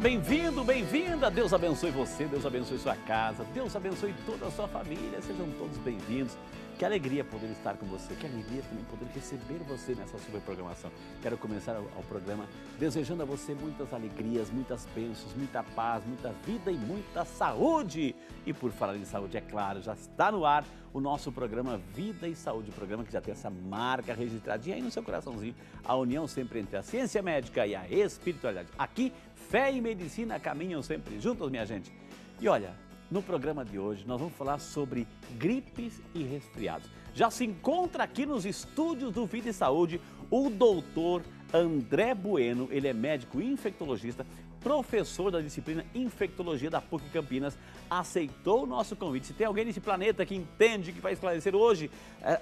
bem-vindo, bem-vinda. Deus abençoe você, Deus abençoe sua casa, Deus abençoe toda a sua família. Sejam todos bem-vindos. Que alegria poder estar com você, que alegria também poder receber você nessa super programação. Quero começar o programa desejando a você muitas alegrias, muitas bênçãos, muita paz, muita vida e muita saúde. E por falar em saúde, é claro, já está no ar o nosso programa Vida e Saúde, programa que já tem essa marca registradinha aí no seu coraçãozinho, a união sempre entre a ciência médica e a espiritualidade. Aqui, fé e medicina caminham sempre juntos, minha gente. E olha, no programa de hoje nós vamos falar sobre gripes e resfriados. Já se encontra aqui nos estúdios do Vida e Saúde o doutor André Bueno, ele é médico infectologista, professor da disciplina Infectologia da PUC Campinas, aceitou o nosso convite. Se tem alguém nesse planeta que entende, que vai esclarecer hoje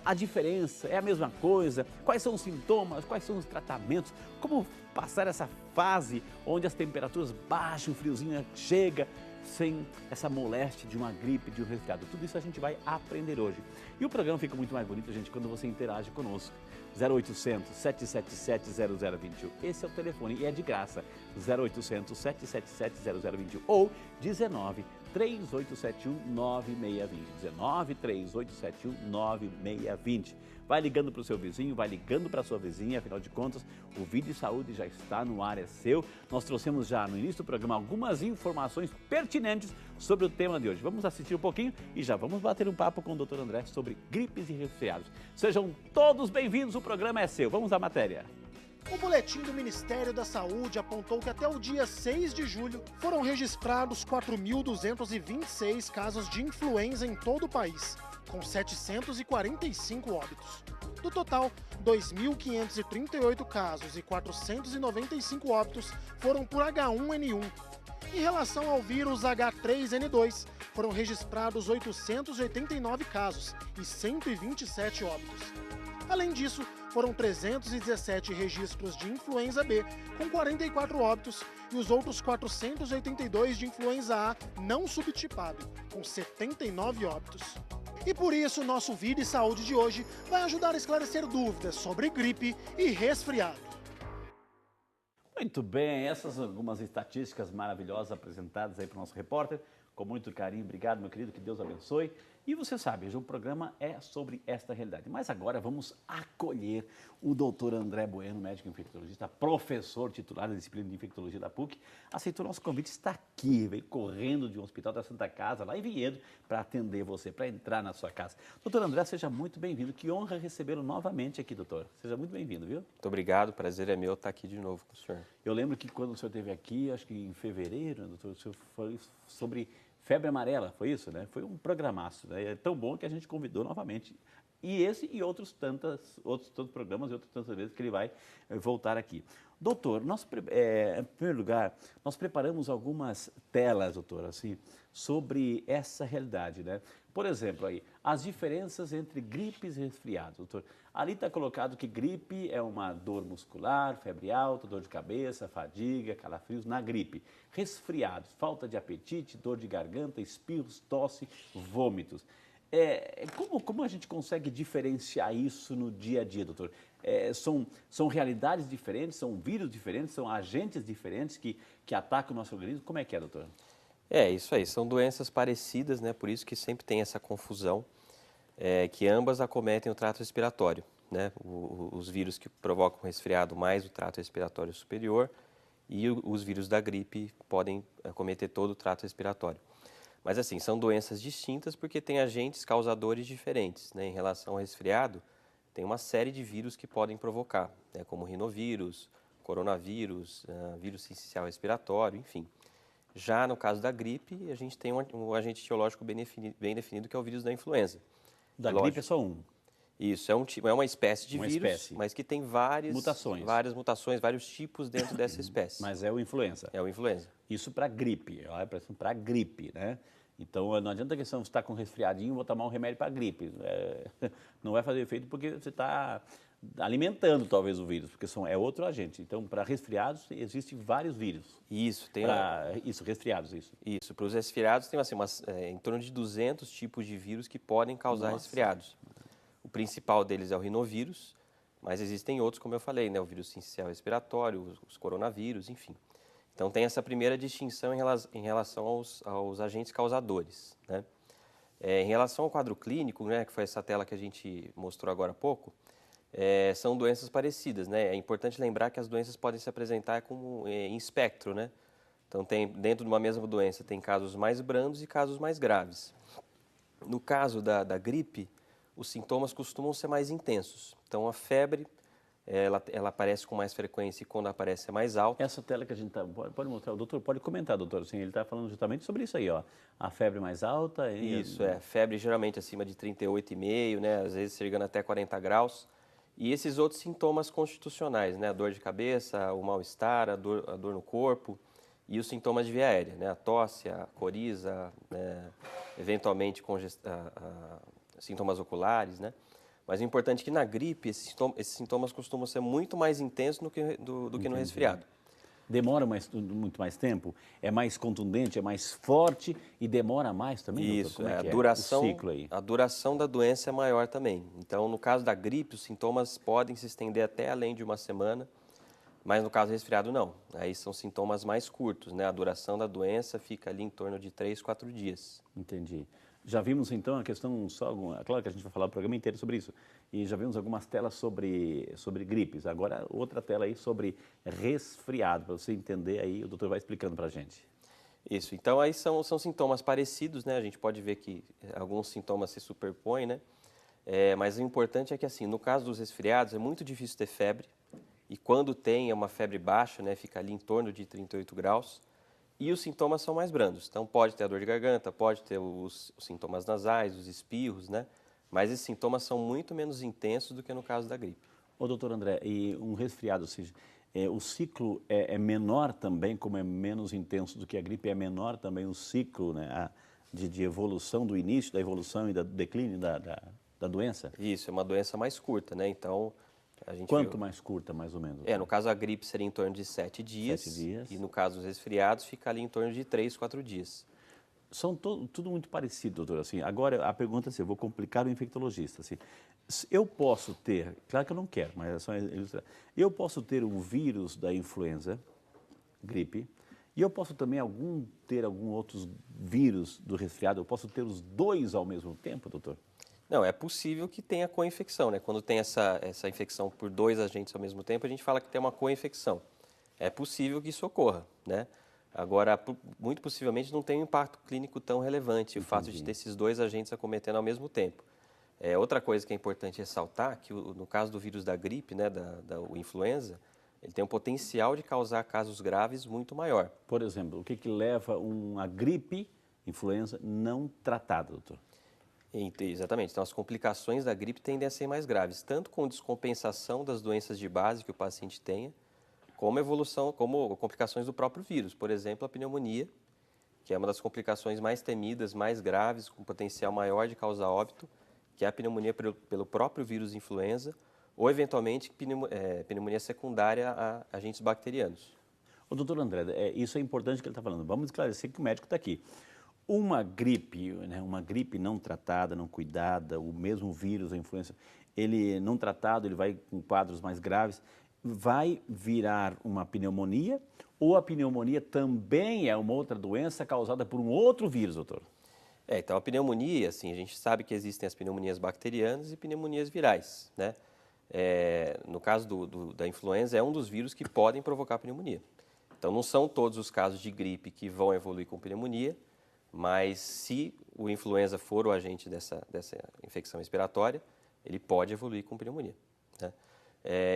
a diferença, é a mesma coisa, quais são os sintomas, quais são os tratamentos, como passar essa fase onde as temperaturas baixam, o friozinho chega, sem essa moléstia de uma gripe, de um resfriado. Tudo isso a gente vai aprender hoje. E o programa fica muito mais bonito, gente, quando você interage conosco. 0800 777 0021. Esse é o telefone e é de graça. 0800 777 0021 ou 19 3871 9620. 19 3871 9620. Vai ligando para o seu vizinho, vai ligando para a sua vizinha, afinal de contas, o Vida e Saúde já está no ar, é seu. Nós trouxemos já no início do programa algumas informações pertinentes sobre o tema de hoje. Vamos assistir um pouquinho e já vamos bater um papo com o Dr. André sobre gripes e resfriados. Sejam todos bem-vindos, o programa é seu. Vamos à matéria. O boletim do Ministério da Saúde apontou que até o dia 6 de julho foram registrados 4.226 casos de influenza em todo o país, com 745 óbitos. Do total, 2.538 casos e 495 óbitos foram por H1N1. Em relação ao vírus H3N2, foram registrados 889 casos e 127 óbitos. Além disso, foram 317 registros de influenza B, com 44 óbitos, e os outros 482 de influenza A não subtipado, com 79 óbitos. E por isso, o nosso Vida e Saúde de hoje vai ajudar a esclarecer dúvidas sobre gripe e resfriado. Muito bem, essas algumas estatísticas maravilhosas apresentadas aí para o nosso repórter, com muito carinho. Obrigado, meu querido, que Deus abençoe. E você sabe, o programa é sobre esta realidade. Mas agora vamos acolher o doutor André Bueno, médico infectologista, professor titular da disciplina de infectologia da PUC. Aceitou nosso convite, está aqui, veio correndo de um hospital da Santa Casa, lá em Vinhedo, para atender você, para entrar na sua casa. Doutor André, seja muito bem-vindo. Que honra recebê-lo novamente aqui, doutor. Seja muito bem-vindo, viu? Muito obrigado, prazer é meu estar aqui de novo com o senhor. Eu lembro que quando o senhor esteve aqui, acho que em fevereiro, doutor, o senhor foi sobre febre amarela, foi isso, né? Foi um programaço, né? É tão bom que a gente convidou novamente. E esse e outros tantos programas e outras tantas vezes que ele vai voltar aqui. Doutor, em primeiro lugar, nós preparamos algumas telas, doutor, assim, sobre essa realidade, né? Por exemplo, aí, as diferenças entre gripes e resfriados, doutor. Ali está colocado que gripe é uma dor muscular, febre alta, dor de cabeça, fadiga, calafrios na gripe. Resfriados, falta de apetite, dor de garganta, espirros, tosse, vômitos. Como a gente consegue diferenciar isso no dia a dia, doutor? São realidades diferentes, são vírus diferentes, são agentes diferentes que atacam o nosso organismo? Como é que é, doutor? É, isso aí, são doenças parecidas, né? Por isso que sempre tem essa confusão, que ambas acometem o trato respiratório, né? Os vírus que provocam resfriado mais o trato respiratório superior e os vírus da gripe podem acometer todo o trato respiratório. Mas assim, são doenças distintas porque tem agentes causadores diferentes, né? Em relação ao resfriado, tem uma série de vírus que podem provocar, né? Como rinovírus, coronavírus, vírus sincicial respiratório, enfim. Já no caso da gripe, a gente tem um agente etiológico bem definido, que é o vírus da influenza. Da gripe é só um? Isso, é uma espécie de vírus, mas que tem várias mutações, vários tipos dentro dessa espécie. Mas é o influenza? É o influenza. Isso para gripe, para gripe, né? Então não adianta que você está com resfriadinho, vou tomar um remédio para gripe. Não vai fazer efeito porque você está alimentando talvez o vírus, porque é outro agente. Então, para resfriados, existem vários vírus. Isso, resfriados, isso. Isso, para os resfriados tem assim, em torno de 200 tipos de vírus que podem causar resfriados. O principal deles é o rinovírus, mas existem outros, como eu falei, né? O vírus sincicial respiratório, os coronavírus, enfim. Então tem essa primeira distinção em relação aos agentes causadores, né? Em relação ao quadro clínico, né, que foi essa tela que a gente mostrou agora há pouco, são doenças parecidas, né? É importante lembrar que as doenças podem se apresentar como em espectro, né? Então dentro de uma mesma doença tem casos mais brandos e casos mais graves. No caso da gripe, os sintomas costumam ser mais intensos. Então a febre, ela aparece com mais frequência e quando aparece é mais alta. Essa tela que a gente tá, pode mostrar, o doutor pode comentar, doutor, assim, ele está falando justamente sobre isso aí, ó, a febre mais alta. Isso, febre geralmente acima de 38,5, né, às vezes chegando até 40 graus. E esses outros sintomas constitucionais, né, a dor de cabeça, o mal-estar, a dor no corpo e os sintomas de via aérea, né, a tosse, a coriza, né, eventualmente sintomas oculares, né. Mas o importante é que na gripe, esses sintomas costumam ser muito mais intensos do que no resfriado. Demora muito mais tempo? É mais contundente, é mais forte e demora mais também? Isso, doutor? Como duração, o ciclo aí? a duração da doença é maior também. Então, no caso da gripe, os sintomas podem se estender até além de uma semana, mas no caso do resfriado, não. Aí são sintomas mais curtos, né? A duração da doença fica ali em torno de 3, 4 dias. Entendi. Já vimos então a questão, claro que a gente vai falar o programa inteiro sobre isso, e já vimos algumas telas sobre gripes, agora outra tela aí sobre resfriado, para você entender aí, o doutor vai explicando para a gente. Isso, então aí são sintomas parecidos, né? A gente pode ver que alguns sintomas se superpõem, né? Mas o importante é que assim, no caso dos resfriados é muito difícil ter febre, e quando tem é uma febre baixa, né? Fica ali em torno de 38 graus, e os sintomas são mais brandos. Então, pode ter a dor de garganta, pode ter os sintomas nasais, os espirros, né? Mas esses sintomas são muito menos intensos do que no caso da gripe. Ô, doutor André, e um resfriado, ou seja, o ciclo é menor também, como é menos intenso do que a gripe, é menor também o ciclo, né, de evolução, do início da evolução e do declínio da doença? Isso, é uma doença mais curta, né? Então, a gente Quanto mais curta, mais ou menos? No caso a gripe seria em torno de 7 dias. 7 dias. E no caso dos resfriados fica ali em torno de 3, 4 dias. São tudo muito parecido, doutor. Assim, agora, a pergunta é assim, eu vou complicar o infectologista. Assim, eu posso ter, claro que eu não quero, mas é só ilustrar. Eu posso ter um vírus da influenza, gripe, e eu posso também ter algum outros vírus do resfriado, eu posso ter os dois ao mesmo tempo, doutor? Não, é possível que tenha co-infecção, né? Quando tem essa infecção por 2 agentes ao mesmo tempo, a gente fala que tem uma co-infecção. É possível que isso ocorra, né? Agora, muito possivelmente não tem um impacto clínico tão relevante o fato de ter esses 2 agentes acometendo ao mesmo tempo. Outra coisa que é importante ressaltar, que no caso do vírus da gripe, né, da influenza, ele tem um potencial de causar casos graves muito maior. Por exemplo, o que leva uma gripe, influenza, não tratada, doutor? Exatamente. Então, as complicações da gripe tendem a ser mais graves, tanto com descompensação das doenças de base que o paciente tenha, como complicações do próprio vírus. Por exemplo, a pneumonia, que é uma das complicações mais temidas, mais graves, com potencial maior de causar óbito, que é a pneumonia pelo próprio vírus influenza, ou, eventualmente, pneumonia secundária a agentes bacterianos. O doutor André, isso é importante que ele está falando. Vamos esclarecer que o médico está aqui. Uma gripe, né, uma gripe não tratada, não cuidada, o mesmo vírus, a influenza, ele não tratado, ele vai com quadros mais graves, vai virar uma pneumonia ou a pneumonia também é uma outra doença causada por um outro vírus, doutor? Então a pneumonia, assim, a gente sabe que existem as pneumonias bacterianas e pneumonias virais, né? No caso da influenza, é um dos vírus que podem provocar pneumonia. Então não são todos os casos de gripe que vão evoluir com pneumonia, mas se o influenza for o agente dessa infecção respiratória, ele pode evoluir com pneumonia, né?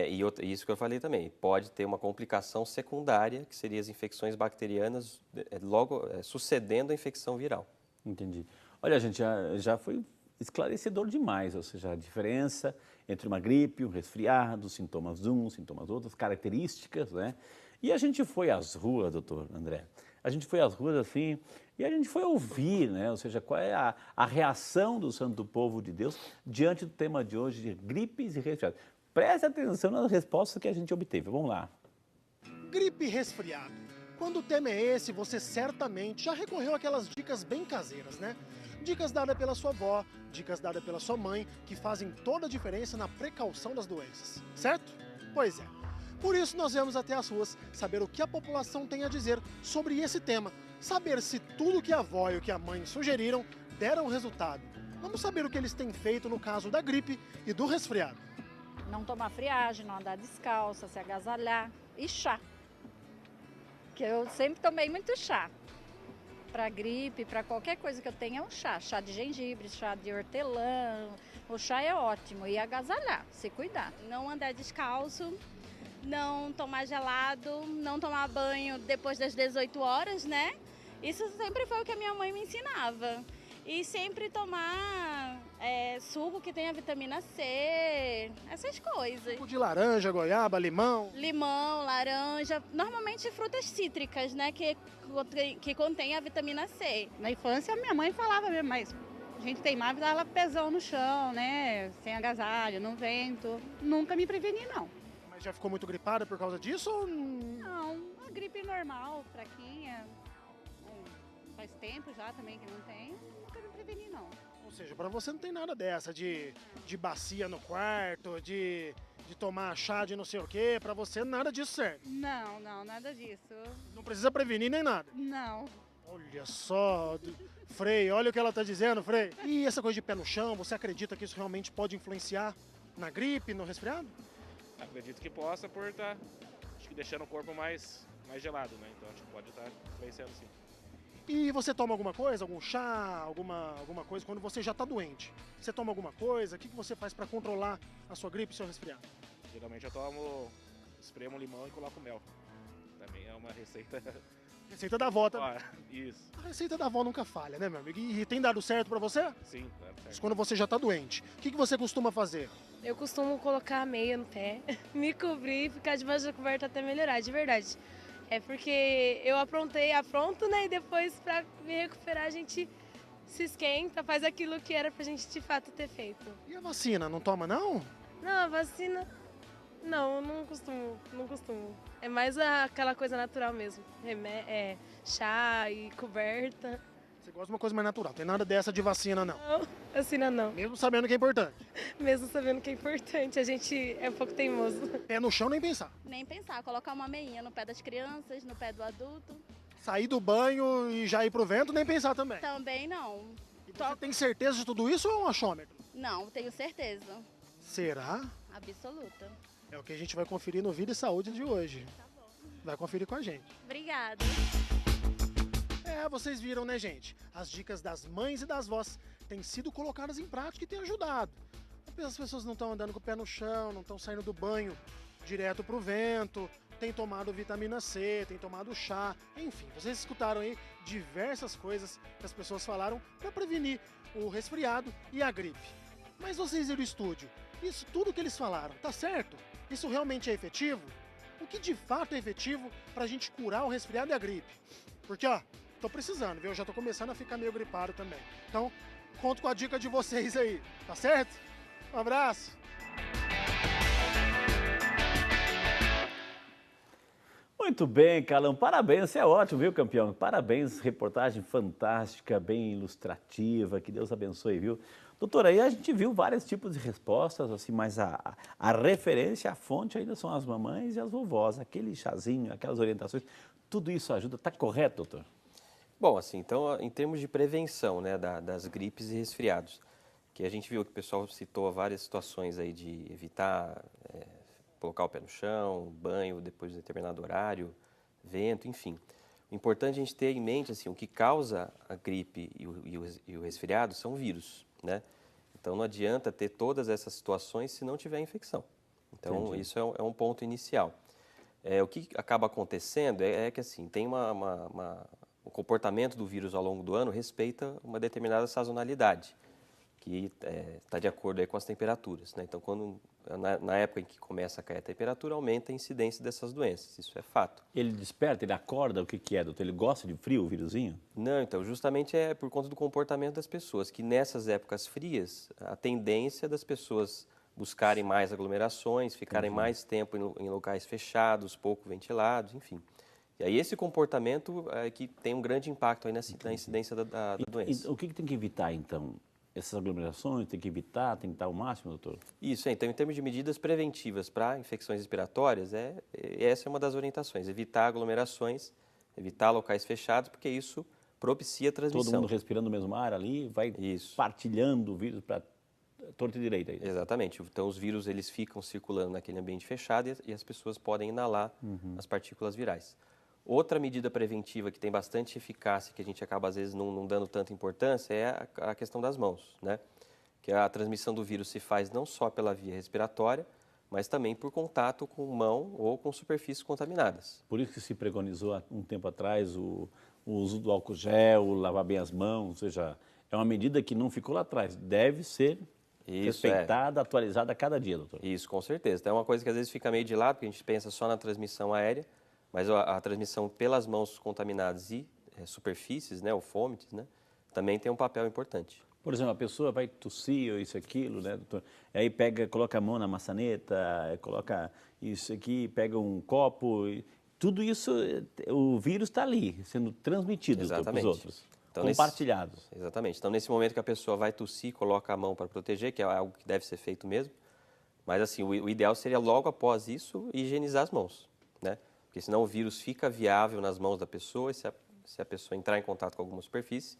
E isso que eu falei também, pode ter uma complicação secundária, que seria as infecções bacterianas logo sucedendo a infecção viral. Entendi. Olha, gente, já foi esclarecedor demais, ou seja, a diferença entre uma gripe, um resfriado, sintomas uns, sintomas outros, características, né? E a gente foi às ruas, doutor André, a gente foi às ruas assim, e a gente foi ouvir, né? Ou seja, qual é a reação do santo povo de Deus diante do tema de hoje de gripes e resfriados. Preste atenção nas respostas que a gente obteve. Vamos lá. Gripe e resfriado. Quando o tema é esse, você certamente já recorreu àquelas dicas bem caseiras, né? Dicas dadas pela sua avó, dicas dadas pela sua mãe, que fazem toda a diferença na precaução das doenças, certo? Pois é. Por isso nós viemos até as ruas saber o que a população tem a dizer sobre esse tema, saber se tudo que a avó e o que a mãe sugeriram deram resultado. Vamos saber o que eles têm feito no caso da gripe e do resfriado. Não tomar friagem, não andar descalça, se agasalhar e chá. Que eu sempre tomei muito chá. Para gripe, para qualquer coisa que eu tenha é um chá. Chá de gengibre, chá de hortelã. O chá é ótimo. E agasalhar, se cuidar. Não andar descalço, não tomar gelado, não tomar banho depois das 18 horas, né? Isso sempre foi o que a minha mãe me ensinava. E sempre tomar suco que tenha vitamina C, essas coisas. Suco de laranja, goiaba, limão. Limão, laranja, normalmente frutas cítricas, né? Que contém a vitamina C. Na infância, minha mãe falava mesmo, mas a gente teimava e dava pesão no chão, né? Sem agasalho, no vento. Nunca me preveni, não. Mas já ficou muito gripada por causa disso ou... Não, uma gripe normal, fraquinha. Faz tempo já também que não tem. Nunca me preveni, não. Ou seja, pra você não tem nada dessa de bacia no quarto, de tomar chá de não sei o quê. Pra você nada disso serve. Não, nada disso. Não precisa prevenir nem nada. Não. Olha só, Frei, olha o que ela tá dizendo, Frei. E essa coisa de pé no chão, você acredita que isso realmente pode influenciar na gripe, no resfriado? Acredito que possa por estar deixando o corpo mais gelado, né? Então acho que pode estar influenciando sim. E você toma alguma coisa, algum chá, alguma coisa quando você já está doente? Você toma alguma coisa? O que você faz para controlar a sua gripe e seu resfriado? Geralmente eu espremo limão e coloco mel. Também é uma receita... Receita da avó também. Isso. A receita da avó nunca falha, né, meu amigo? E tem dado certo para você? Sim, dá certo. Isso quando você já está doente. O que você costuma fazer? Eu costumo colocar a meia no pé, me cobrir e ficar debaixo da coberta até melhorar, de verdade. É porque eu apronto, né? E depois, pra me recuperar, a gente se esquenta, faz aquilo que era pra gente de fato ter feito. E a vacina, não toma não? Não, a vacina... Não, eu não costumo. É mais aquela coisa natural mesmo. Chá e coberta. Você gosta de uma coisa mais natural, tem nada dessa de vacina não? Não, vacina não. Mesmo sabendo que é importante? Mesmo sabendo que é importante, a gente é um pouco teimoso. Pé no chão, nem pensar. Nem pensar, colocar uma meinha no pé das crianças, no pé do adulto. Sair do banho e já ir pro vento, nem pensar também. Também não. E você tem certeza de tudo isso ou é um achômetro? Não, tenho certeza. Será? Absoluta. É o que a gente vai conferir no Vida e Saúde de hoje. Tá bom. Vai conferir com a gente. Obrigada. Vocês viram, né, gente? As dicas das mães e das vós têm sido colocadas em prática e têm ajudado. As pessoas não estão andando com o pé no chão, não estão saindo do banho direto pro vento, têm tomado vitamina C, têm tomado chá, enfim, vocês escutaram aí diversas coisas que as pessoas falaram para prevenir o resfriado e a gripe. Mas vocês viram o estúdio, isso tudo que eles falaram, tá certo? Isso realmente é efetivo? O que de fato é efetivo para a gente curar o resfriado e a gripe? Porque, ó, tô precisando, viu? Eu já tô começando a ficar meio gripado também. Então, conto com a dica de vocês aí, tá certo? Um abraço! Muito bem, Carlão. Parabéns, você é ótimo, viu, campeão? Parabéns, reportagem fantástica, bem ilustrativa. Que Deus abençoe, viu? Doutora, aí a gente viu vários tipos de respostas, assim, mas a referência, a fonte ainda são as mamães e as vovós. Aquele chazinho, aquelas orientações, tudo isso ajuda. Está correto, doutor? Bom, assim, então, em termos de prevenção, né, das gripes e resfriados, que a gente viu que o pessoal citou várias situações aí de evitar colocar o pé no chão, banho depois de determinado horário, vento, enfim. O importante é a gente ter em mente, assim, o que causa a gripe e o resfriado são vírus, né? Então, não adianta ter todas essas situações se não tiver infecção. Então, Entendi. isso é um ponto inicial. O que acaba acontecendo é que, assim, tem o comportamento do vírus ao longo do ano respeita uma determinada sazonalidade, que está de acordo aí com as temperaturas, né? Então, na época em que começa a cair a temperatura, aumenta a incidência dessas doenças, isso é fato. Ele desperta, ele acorda, o que é, doutor? Ele gosta de frio, o vírusinho? Não, então, justamente é por conta do comportamento das pessoas, que nessas épocas frias, a tendência das pessoas buscarem mais aglomerações, ficarem mais tempo em locais fechados, pouco ventilados, enfim. E aí esse comportamento é que tem um grande impacto aí na incidência da doença. E o que tem que evitar, então? essas aglomerações, tem que evitar, tem que estar ao máximo, doutor? Isso, então, em termos de medidas preventivas para infecções respiratórias, essa é uma das orientações, evitar aglomerações, evitar locais fechados, porque isso propicia a transmissão. Todo mundo respirando o mesmo ar ali, vai partilhando o vírus para torta e direita. Exatamente, então os vírus eles ficam circulando naquele ambiente fechado e as pessoas podem inalar as partículas virais. Outra medida preventiva que tem bastante eficácia, que a gente acaba às vezes não dando tanta importância, é a questão das mãos, né? Que a transmissão do vírus se faz não só pela via respiratória, mas também por contato com mão ou com superfícies contaminadas. Por isso que se preconizou há um tempo atrás o uso do álcool gel, lavar bem as mãos, ou seja, é uma medida que não ficou lá atrás, deve ser respeitada, atualizada a cada dia, doutor. Isso, com certeza. Então é uma coisa que às vezes fica meio de lado, porque a gente pensa só na transmissão aérea, mas a transmissão pelas mãos contaminadas e superfícies, né, ou fomites, né, também tem um papel importante. Por exemplo, a pessoa vai tossir ou isso, aquilo, né, doutor? Aí coloca a mão na maçaneta, coloca isso aqui, pega um copo, tudo isso, o vírus está ali, sendo transmitido para os outros, então, compartilhados. Exatamente. Então, nesse momento que a pessoa vai tossir, coloca a mão para proteger, que é algo que deve ser feito mesmo, mas assim, o ideal seria logo após isso higienizar as mãos, né? Porque senão o vírus fica viável nas mãos da pessoa e se a pessoa entrar em contato com alguma superfície,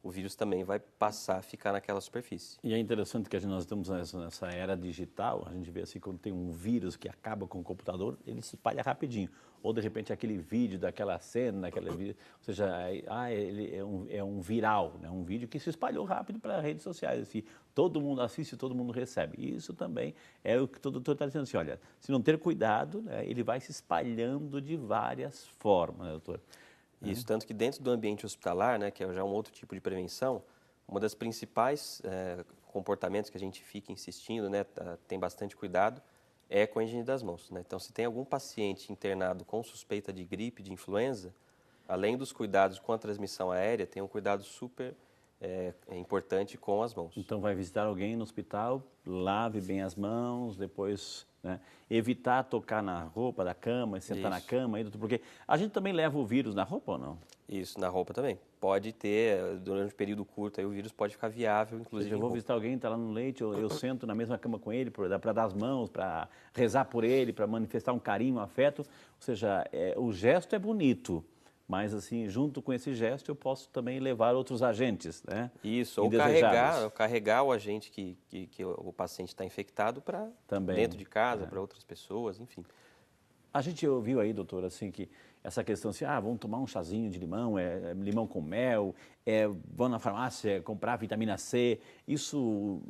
o vírus também vai passar a ficar naquela superfície. E é interessante que nós estamos nessa era digital, a gente vê assim, quando tem um vírus que acaba com o computador, ele se espalha rapidinho. Ou, de repente, aquele vídeo daquela cena, ou seja, ele é um viral, né? Um vídeo que se espalhou rápido para as redes sociais. Assim, todo mundo assiste, todo mundo recebe. E isso também é o que o doutor está dizendo assim, olha, se não ter cuidado, né, ele vai se espalhando de várias formas, né, doutor? Isso, tanto que dentro do ambiente hospitalar, né, que é já um outro tipo de prevenção, uma das principais comportamentos que a gente fica insistindo, né, tem bastante cuidado, é com a higiene das mãos, né? Então, se tem algum paciente internado com suspeita de gripe, de influenza, além dos cuidados com a transmissão aérea, tem um cuidado super importante com as mãos. Então, vai visitar alguém no hospital, lave bem as mãos, depois, né, evitar tocar na roupa da cama, sentar na cama, porque a gente também leva o vírus na roupa ou não? Isso, na roupa também. Pode ter, durante um período curto, aí o vírus pode ficar viável, inclusive. Eu vou visitar alguém, está lá no leite, eu sento na mesma cama com ele para dar as mãos, para rezar por ele, para manifestar um carinho, um afeto. Ou seja, o gesto é bonito, mas assim, junto com esse gesto eu posso também levar outros agentes, né? Isso, ou carregar o agente que o paciente está infectado para dentro de casa, para outras pessoas, enfim. A gente ouviu aí, doutor, assim, que essa questão assim, vamos tomar um chazinho de limão, limão com mel, vão na farmácia comprar vitamina C, isso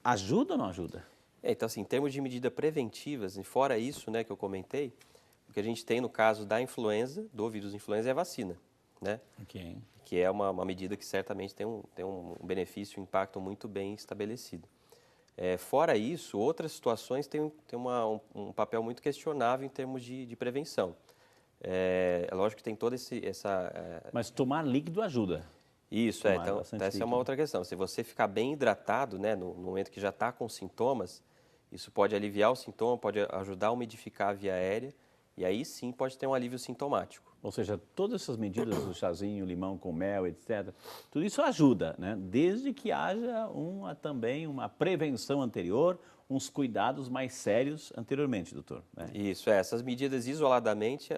ajuda ou não ajuda? Então, assim, em termos de medidas preventivas, e fora isso, né, que eu comentei, o que a gente tem no caso da influenza, do vírus influenza, é a vacina, né? Okay. Que é uma medida que certamente tem um benefício, um impacto muito bem estabelecido. Fora isso, outras situações têm um papel muito questionável em termos de prevenção. É lógico que tem toda essa... Mas tomar líquido ajuda. Isso, então essa é uma outra questão. Se você ficar bem hidratado, né, no momento que já está com sintomas, isso pode aliviar o sintoma, pode ajudar a umidificar a via aérea, e aí sim pode ter um alívio sintomático. Ou seja, todas essas medidas do chazinho, limão com mel, etc., tudo isso ajuda, né? Desde que haja também uma prevenção anterior, uns cuidados mais sérios anteriormente, doutor. Né? Isso, essas medidas isoladamente,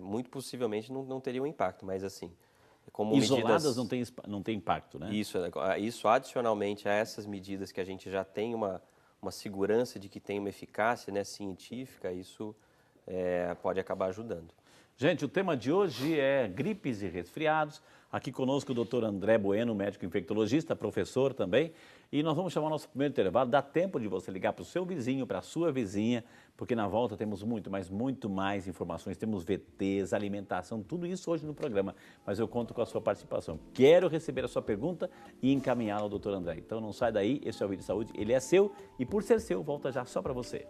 muito possivelmente não teriam impacto, mas assim... Como isoladas não tem impacto, né? Isso adicionalmente a essas medidas que a gente já tem uma segurança de que tem uma eficácia, né, científica, isso pode acabar ajudando. Gente, o tema de hoje é gripes e resfriados. Aqui conosco o Dr. André Bueno, médico infectologista, professor também. E nós vamos chamar o nosso primeiro intervalo. Dá tempo de você ligar para o seu vizinho, para a sua vizinha, porque na volta temos muito mais informações. Temos VTs, alimentação, tudo isso hoje no programa. Mas eu conto com a sua participação. Quero receber a sua pergunta e encaminhá-la ao Dr. André. Então não sai daí, esse é o Vídeo de Saúde, ele é seu e por ser seu, volta já só para você.